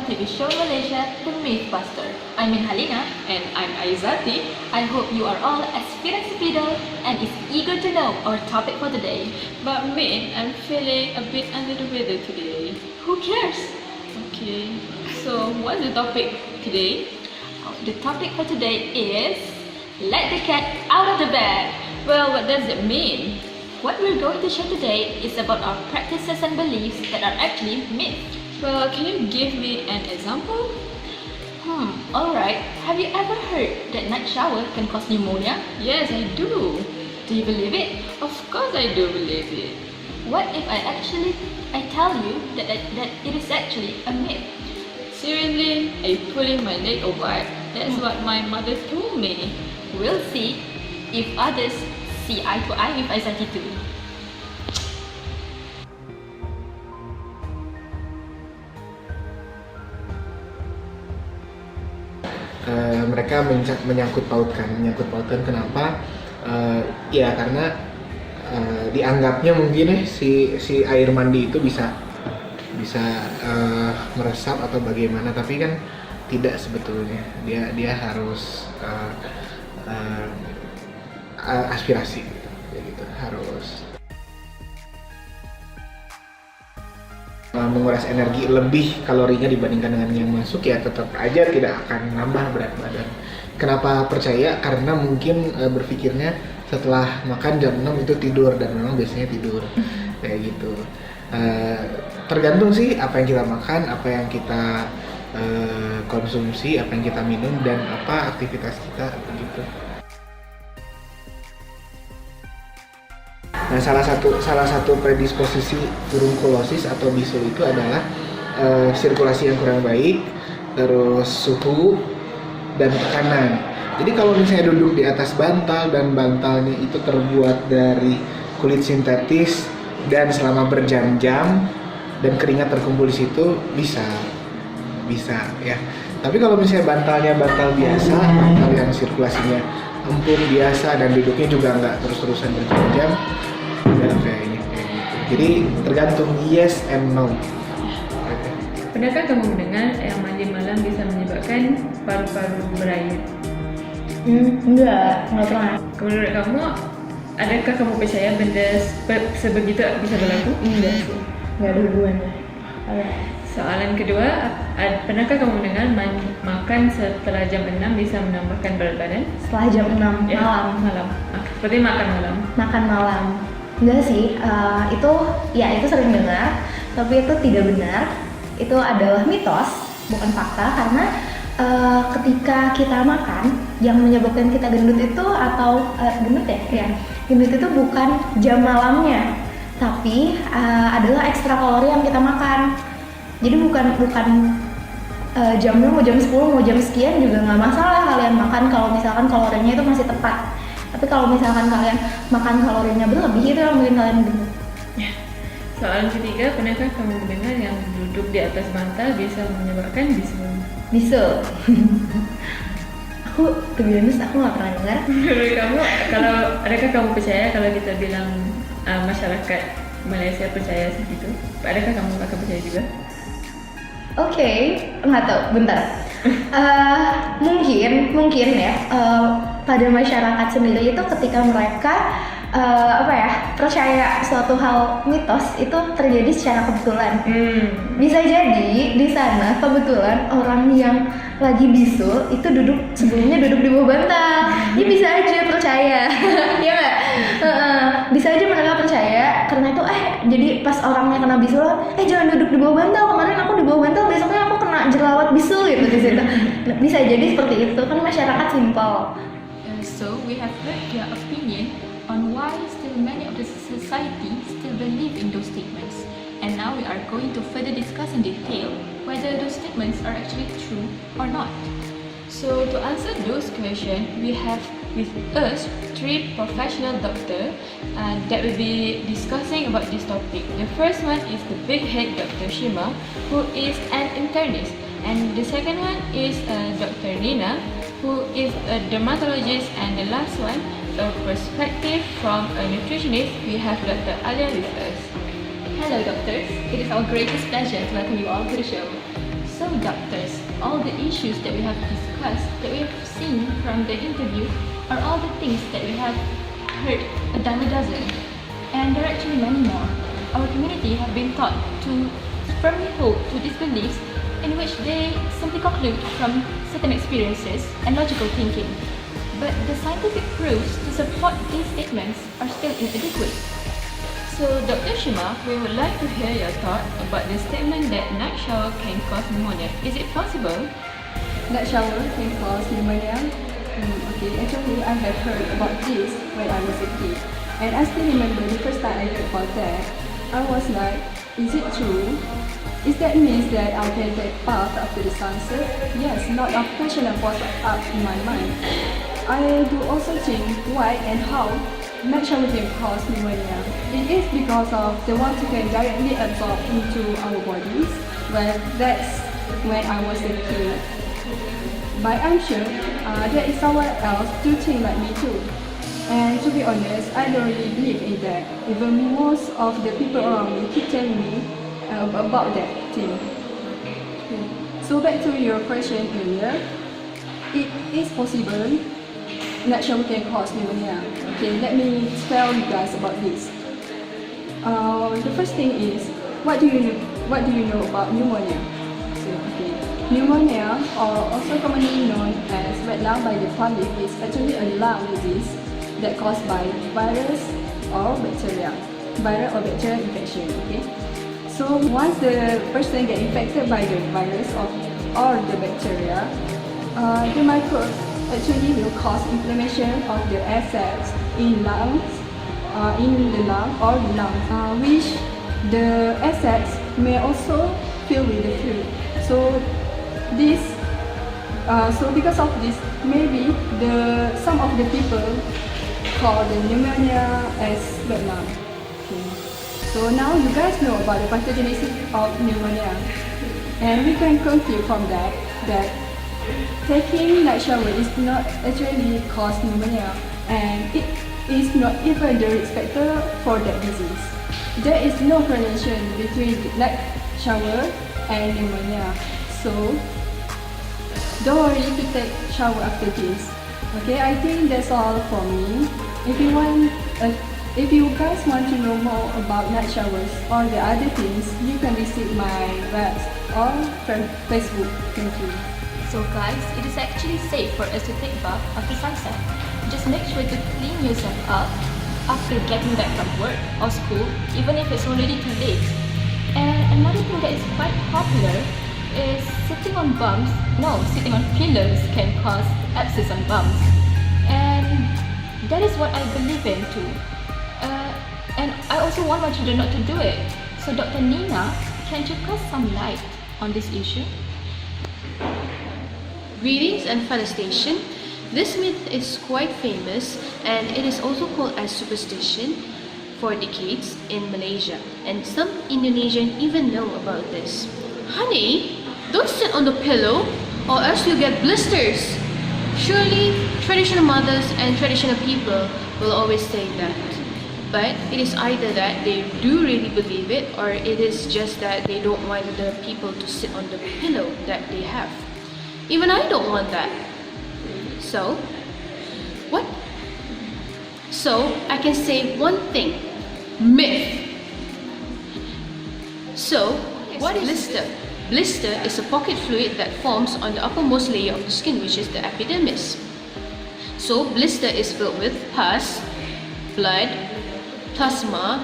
TV show in Malaysia, The Mythbusters. I'm Minhalina and I'm Aizzaty. I hope you are all as fit as a fiddle and is eager to know our topic for today. But me, I'm feeling a bit under the weather today. Who cares? Okay, so what's the topic today? The topic for today is let the cat out of the bag. Well, what does it mean? What we're going to share today is about our practices and beliefs that are actually myths. Well, can you give me an example? Alright. Have you ever heard that night shower can cause pneumonia? Yes, I do. Do you believe it? Of course I do believe it. What if I tell you that it is actually a myth? Seriously? Are you pulling my leg or what? That's what my mother told me. We'll see if others see eye to eye with Aizzaty too. Mereka menyangkut pautkan kenapa? Ya karena dianggapnya mungkin si air mandi itu bisa meresap atau bagaimana, tapi kan tidak sebetulnya. Dia harus aspirasi gitu, harus menguras energi lebih kalorinya dibandingkan dengan yang masuk, ya tetap aja tidak akan nambah berat badan. Kenapa percaya? Karena mungkin berpikirnya setelah makan jam 6 itu tidur, dan memang biasanya tidur kayak gitu. Tergantung sih apa yang kita makan, apa yang kita konsumsi, apa yang kita minum, dan apa aktivitas kita begitu. Nah, salah satu predisposisi turunkulosis atau bisul itu adalah sirkulasi yang kurang baik, terus suhu dan tekanan. Jadi kalau misalnya duduk di atas bantal dan bantalnya itu terbuat dari kulit sintetis dan selama berjam-jam dan keringat terkumpul di situ, bisa ya. Tapi kalau misalnya bantalnya bantal biasa, bantal yang sirkulasinya empuk biasa dan duduknya juga nggak terus-terusan berjam-jam, kayak gitu. Jadi tergantung, yes and no. Pernahkah kamu mendengar yang mandi malam bisa menyebabkan paru-paru berayun? Enggak pernah. Menurut kamu, adakah kamu percaya benda sebegitu bisa berlaku? Enggak sih, enggak ada hubungannya. Soalan kedua, pernahkah kamu mendengar makan setelah jam 6 bisa menambahkan berat badan? Setelah jam 6 ya, malam. Seperti makan malam. Makan malam. Enggak sih, itu sering dengar, tapi itu tidak benar. Itu adalah mitos, bukan fakta, karena ketika kita makan, yang menyebabkan kita gendut itu gendut itu bukan jam malamnya, tapi adalah ekstra kalori yang kita makan. Jadi bukan jamnya mau jam 10 mau jam sekian juga nggak masalah kalian makan kalau misalkan kalorinya itu masih tepat. Tapi kalau misalkan kalian makan kalorinya berlebih, itu yang bikin kalian gendut. Ya. Soalan ketiga, pernahkah kamu mendengar yang duduk di atas bantal bisa menyebabkan bisul? Bisul. Aku nggak pernah dengar. Menurut kamu, adakah kamu percaya kalau kita bilang masyarakat Malaysia percaya segitu? Adakah kamu akan percaya juga? Oke, nggak tahu, bentar. Mungkin ya, pada masyarakat sendiri itu ketika mereka percaya suatu hal mitos itu terjadi secara kebetulan. Bisa jadi di sana kebetulan orang yang lagi bisul itu sebelumnya duduk di bawah bantal. Dia bisa aja percaya, ya nggak? Bisa aja mereka percaya karena itu jadi pas orangnya kena bisul, jangan duduk di bawah bantal. Kemarin aku di bawah bantal, besoknya aku kena jerawat bisul gitu di situ. Bisa jadi seperti itu kan, masyarakat simpel. So we have heard your opinion on why still many of the society still believe in those statements. And now we are going to further discuss in detail whether those statements are actually true or not. So to answer those questions, we have with us 3 professional doctors that will be discussing about this topic. The first one is the big head Dr. Hashimah, who is an internist. And the second one is Dr. Nina, who is a dermatologist. And the last one, a perspective from a nutritionist, we have Dr. Alia with us. Hello doctors, it is our greatest pleasure to welcome you all to the show. So doctors, all the issues that we have discussed, that we have seen from the interview, are all the things that we have heard a dime a dozen. And there are actually many more. Our community have been taught to firmly hold to these beliefs in which they simply conclude from certain experiences and logical thinking. But the scientific proofs to support these statements are still inadequate. So Dr. Hashimah, we would like to hear your thought about the statement that night shower can cause pneumonia. Is it possible? Night shower can cause pneumonia? Okay, actually I have heard about this when I was a kid. And I still remember the first time I heard about that, I was like, is it true? Is that means that I can take bath after the sunset? Yes, not a question that was up in my mind. I do also think why and how night shower can cause pneumonia. It is because of the water can directly absorb into our bodies. Well, that's when I was a kid. But I'm sure there is someone else to think like me too. And to be honest, I don't really believe in that. Even most of the people around me keep telling me about that thing. So back to your question earlier, it is possible night shower can cause pneumonia. Okay, let me tell you guys about this. The first thing is, what do you know about pneumonia? So, okay, pneumonia, or also commonly known as red lung by the public, is actually a lung disease that caused by virus or bacteria, viral or bacterial infection. Okay, so once the person gets infected by the virus or the bacteria, the microbes actually will cause inflammation of the air sacs in lungs, in the lung or lungs, which the air sacs may also fill with the fluid. So because of this, maybe some of the people call the pneumonia as red lung. Okay. So now you guys know about the pathogenesis of pneumonia, and we can conclude from that taking night shower is not actually cause pneumonia, and it is not even the risk factor for that disease. There is no correlation between night shower and pneumonia, so don't worry to take shower after this. Okay, I think that's all for me. If you guys want to know more about night showers or the other things, you can visit my website or Facebook. Thank you. So guys, it is actually safe for us to take bath after sunset. Just make sure to clean yourself up after getting back from work or school, even if it's already too late. And another thing that is quite popular is sitting on pillows can cause abscess on bums. And that is what I believe in too. And I also want my children not to do it. So Dr. Nina, can you cast some light on this issue? Greetings and felicitation. This myth is quite famous, and it is also called as superstition for decades in Malaysia, and some Indonesians even know about this. Honey, don't sit on the pillow or else you'll get blisters. Surely traditional mothers and traditional people will always say that. But it is either that they do really believe it, or it is just that they don't want the people to sit on the pillow that they have. Even I don't want that. So, what? So, I can say one thing. Myth. So, what is blister? Blister is a pocket fluid that forms on the uppermost layer of the skin, which is the epidermis. So, blister is filled with pus, blood, plasma,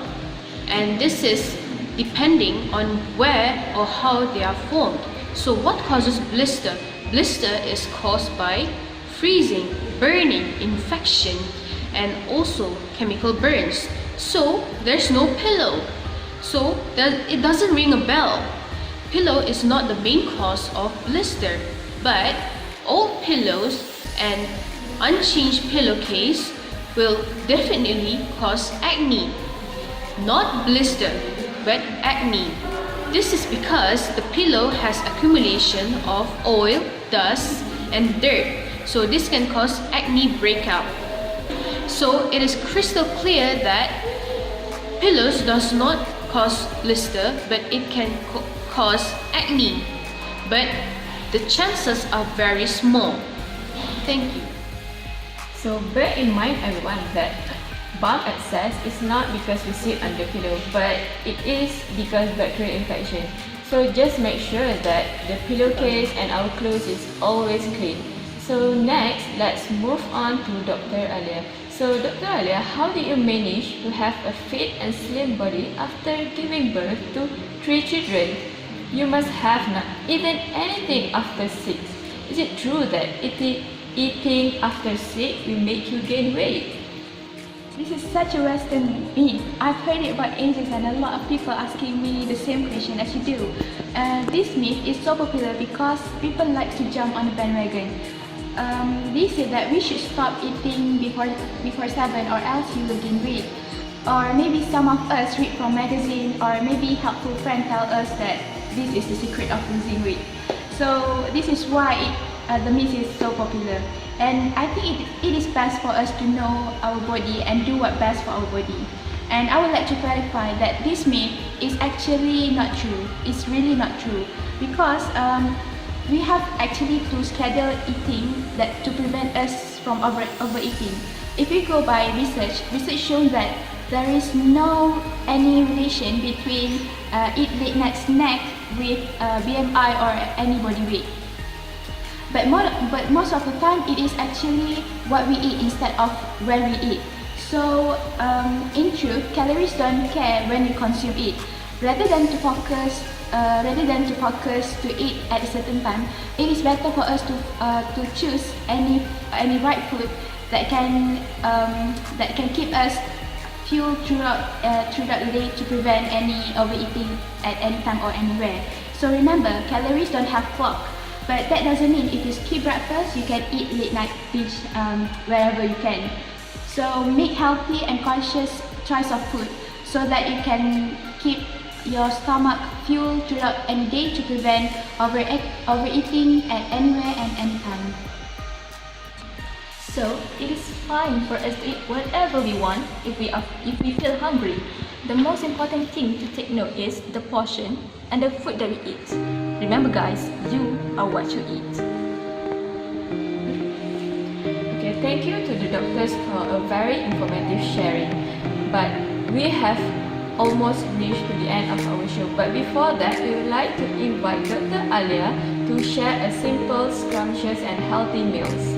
and this is depending on where or how they are formed. So, what causes blister? Blister is caused by freezing, burning, infection, and also chemical burns. So, there's no pillow. So, it doesn't ring a bell. Pillow is not the main cause of blister, but old pillows and unchanged pillowcase will definitely cause acne. Not blister, but acne. This is because the pillow has accumulation of oil, dust, and dirt. So this can cause acne breakout. So it is crystal clear that pillows does not cause blister, but it can cause acne. But the chances are very small. Thank you. So bear in mind everyone that bump abscess is not because we sit on the pillow, but it is because bacterial infection. So just make sure that the pillowcase and our clothes is always clean. So next, let's move on to Dr. Alia. So Dr. Alia, how did you manage to have a fit and slim body after giving birth to 3 children? You must have not eaten anything after 6. Is it true that eating after 6 will make you gain weight? This is such a Western myth. I've heard it about ages and a lot of people asking me the same question as you do. This myth is so popular because people like to jump on the bandwagon. They say that we should stop eating before 7 or else you will gain weight. Or maybe some of us read from magazine, or maybe helpful friend tell us that this is the secret of losing weight. So this is why the myth is so popular. And I think it is best for us to know our body and do what best for our body. And I would like to clarify that this myth is actually not true. It's really not true, because we have actually to schedule eating that to prevent us from overeating. If we go by research shows that there is no any relation between eat late night snack with BMI or any body weight. But most of the time, it is actually what we eat instead of when we eat. So in truth, calories don't care when you consume it. Rather than to focus to eat at a certain time, it is better for us to choose any right food that can keep us fueled throughout the day to prevent any overeating at any time or anywhere. So remember, calories don't have clock. But that doesn't mean if you skip breakfast, you can eat late night binge wherever you can. So make healthy and conscious choice of food so that you can keep your stomach fueled throughout any day to prevent overeating at anywhere and anytime. So it is fine for us to eat whatever we want if we feel hungry. The most important thing to take note is the portion and the food that we eat. Remember guys, you are what you eat. Okay, thank you to the doctors for a very informative sharing. But we have almost reached to the end of our show. But before that, we would like to invite Dr. Alia to share a simple, scrumptious and healthy meals.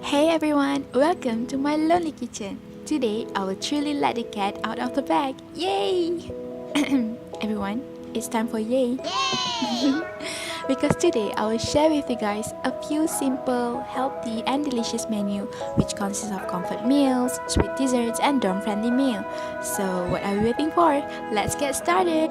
Hey everyone, welcome to my lonely kitchen. Today, I will truly let the cat out of the bag. Yay! Everyone, it's time for yay! Because today, I will share with you guys a few simple, healthy and delicious menu which consists of comfort meals, sweet desserts and dorm-friendly meal. So, what are we waiting for? Let's get started!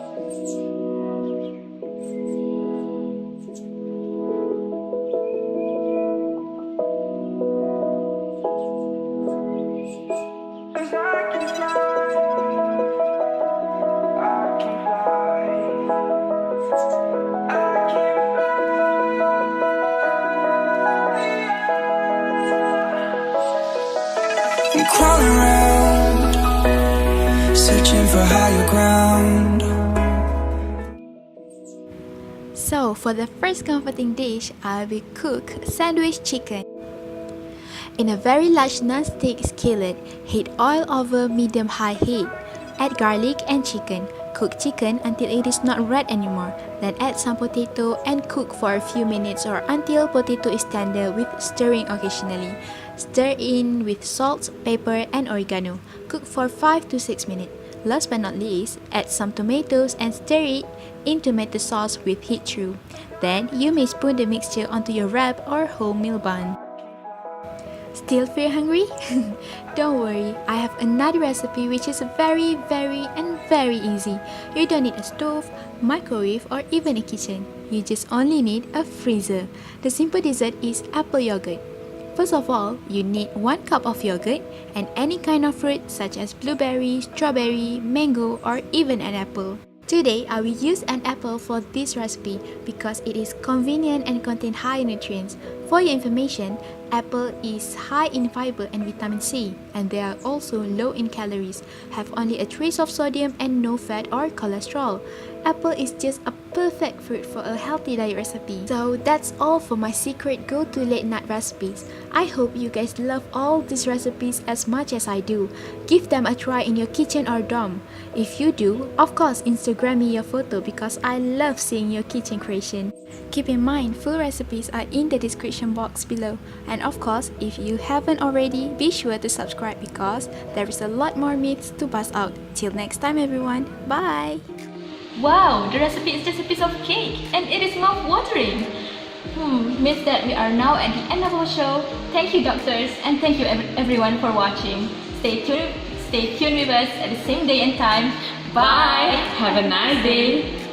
crawling around, searching for higher ground. So for the first comforting dish, I will cook sandwich chicken. In a very large non-stick skillet, heat oil over medium-high heat. Add garlic and chicken. Cook chicken until it is not red anymore. Then add some potato and cook for a few minutes or until potato is tender with stirring occasionally. Stir in with salt, pepper and oregano. Cook for 5 to 6 minutes. Last but not least, add some tomatoes and stir it in tomato sauce with heat through. Then you may spoon the mixture onto your wrap or wholemeal bun. Still feel hungry? Don't worry, I have another recipe which is very easy. You don't need a stove, microwave or even a kitchen. You just only need a freezer. The simple dessert is apple yogurt. First of all, you need 1 cup of yogurt and any kind of fruit such as blueberry, strawberry, mango or even an apple. Today, I will use an apple for this recipe because it is convenient and contains high nutrients. For your information, apple is high in fiber and vitamin C, and they are also low in calories, have only a trace of sodium and no fat or cholesterol. Apple is just a perfect fruit for a healthy diet recipe. So that's all for my secret go-to late night recipes. I hope you guys love all these recipes as much as I do. Give them a try in your kitchen or dorm. If you do, of course Instagram me your photo because I love seeing your kitchen creation. Keep in mind, full recipes are in the description box below. And of course, if you haven't already, be sure to subscribe because there is a lot more myths to bust out. Till next time everyone, bye! Wow, the recipe is just a piece of cake and it is mouth-watering. Means that we are now at the end of our show. Thank you doctors and thank you everyone for watching. Stay tuned with us at the same day and time. Bye! Have a nice day!